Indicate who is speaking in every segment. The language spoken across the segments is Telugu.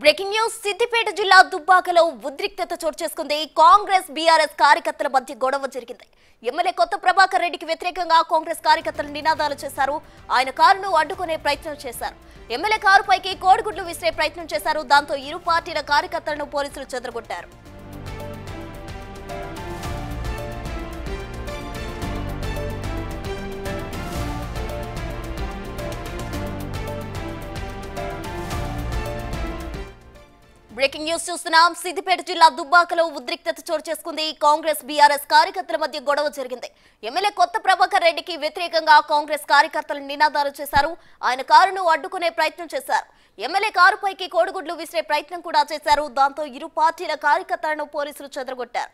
Speaker 1: బ్రేకింగ్ న్యూస్ సిద్దిపేట జిల్లా దుబ్బాకలో ఉద్రిక్తత చోటు చేసుకుంది. కాంగ్రెస్ బీఆర్ఎస్ కార్యకర్తల మధ్య గొడవ జరిగింది. ఎమ్మెల్యే కొత్త ప్రభాకర్ రెడ్డికి వ్యతిరేకంగా కాంగ్రెస్ కార్యకర్తలు నినాదాలు చేశారు. ఆయన కారును అడ్డుకునే ప్రయత్నం చేశారు. ఎమ్మెల్యే కారుపైకి కోడిగుడ్లు విసిరే ప్రయత్నం చేశారు. దాంతో ఇరు పార్టీల కార్యకర్తలను పోలీసులు చెదరగొట్టారు. బ్రేకింగ్ న్యూస్ చూస్తున్నాం. సిద్దిపేట జిల్లా దుబ్బాకలో ఉద్రిక్తత చోటు చేసుకుంది. కాంగ్రెస్ బీఆర్ఎస్ కార్యకర్తల మధ్య గొడవ జరిగింది. ఎమ్మెల్యే కొత్త ప్రభాకర్ రెడ్డికి వ్యతిరేకంగా కాంగ్రెస్ కార్యకర్తలు నినాదాలు చేశారు. ఆయన కారును అడ్డుకునే ప్రయత్నం చేశారు. ఎమ్మెల్యే కారుపైకి కోడిగుడ్లు విసిరే ప్రయత్నం కూడా చేశారు. దాంతో ఇరు పార్టీల కార్యకర్తలను పోలీసులు చెదరగొట్టారు.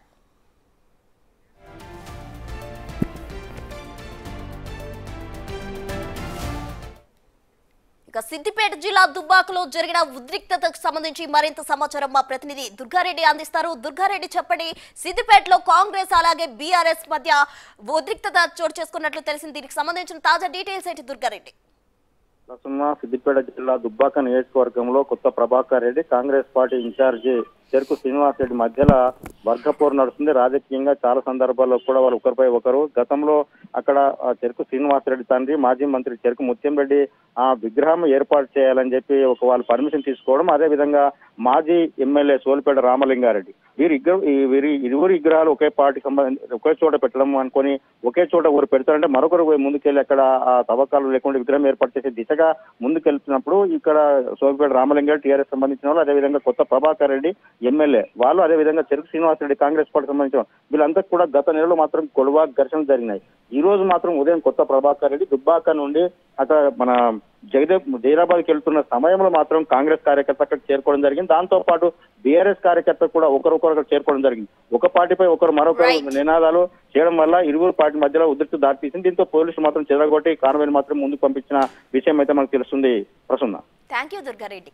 Speaker 1: సిద్దిపేట జిల్లా దుబ్బాకలో జరిగిన ఉద్రిక్తతకు సంబంధించి మరింత సమాచారం మా ప్రతినిధి దుర్గారెడ్డి అందిస్తారు. దుర్గారెడ్డి, చెప్పండి, సిద్దిపేటలో కాంగ్రెస్ అలాగే బీఆర్ఎస్ మధ్య ఉద్రిక్తత చోటు చేసుకున్నట్లు తెలిసింది. దీనికి సంబంధించిన తాజా డీటెయిల్స్ ఏంటి దుర్గారెడ్డి?
Speaker 2: సిద్దిపేట జిల్లా దుబ్బాక నియోజకవర్గంలో కొత్త ప్రభాకర్ రెడ్డి, కాంగ్రెస్ పార్టీ ఇన్ఛార్జి చెరుకు శ్రీనివాస్ రెడ్డి మధ్యలో వర్గపోరు నడుస్తుంది. రాజకీయంగా చాలా సందర్భాల్లో కూడా వాళ్ళు ఒకరిపై ఒకరు. గతంలో అక్కడ చెరుకు శ్రీనివాస్ రెడ్డి తండ్రి మాజీ మంత్రి చెరుకు ముత్యం రెడ్డి ఆ విగ్రహం ఏర్పాటు చేయాలని చెప్పి వాళ్ళు పర్మిషన్ తీసుకోవడం, అదే విధంగా మాజీ ఎమ్మెల్యే సోలిపేట రామలింగారెడ్డి వీరి ఇరువురు విగ్రహాలు ఒకే పార్టీ సంబంధించి ఒకే చోట పెట్టడం అనుకుని ఒకే చోట ఒకరు పెడతారంటే మరొకరు ముందుకెళ్ళి అక్కడ ఆ తవ్వకాలు లేకుండా విగ్రహం ఏర్పాటు చేసే దిశగా ముందుకెళ్తున్నప్పుడు ఇక్కడ సోలిపేట రామలింగారెడ్డి టీఆర్ఎస్ సంబంధించిన వాళ్ళు, అదేవిధంగా కొత్త ప్రభాకర్ రెడ్డి ఎమ్మెల్యే వాళ్ళు, అదేవిధంగా చెరుకు శ్రీనివాస్ రెడ్డి కాంగ్రెస్ పార్టీ సంబంధించిన వీళ్ళంతా కూడా గత నెలలో మాత్రం గొడవ ఘర్షణలు జరిగినాయి. ఈ రోజు మాత్రం ఉదయం కొత్త ప్రభాకర్ రెడ్డి దుబ్బాక నుండి అక్కడ మన జైరాబాద్కి వెళ్తున్న సమయంలో మాత్రం కాంగ్రెస్ కార్యకర్త అక్కడ చేరుకోవడం జరిగింది. దాంతో పాటు బీఆర్ఎస్ కార్యకర్త కూడా ఒకరొకరు అక్కడ చేరుకోవడం జరిగింది. ఒక పార్టీపై ఒకరు మరొక నినాదాలు చేయడం వల్ల ఇరువురు పార్టీ మధ్యలో ఉద్రిక్తత దారితీసింది. దీంతో పోలీసులు మాత్రం చెదరగొట్టి కాన్వాయ్ని మాత్రం ముందుకు పంపించిన విషయం అయితే మనకు తెలుస్తుంది. ప్రసన్న.
Speaker 1: థాంక్యూ దుర్గారెడ్డి.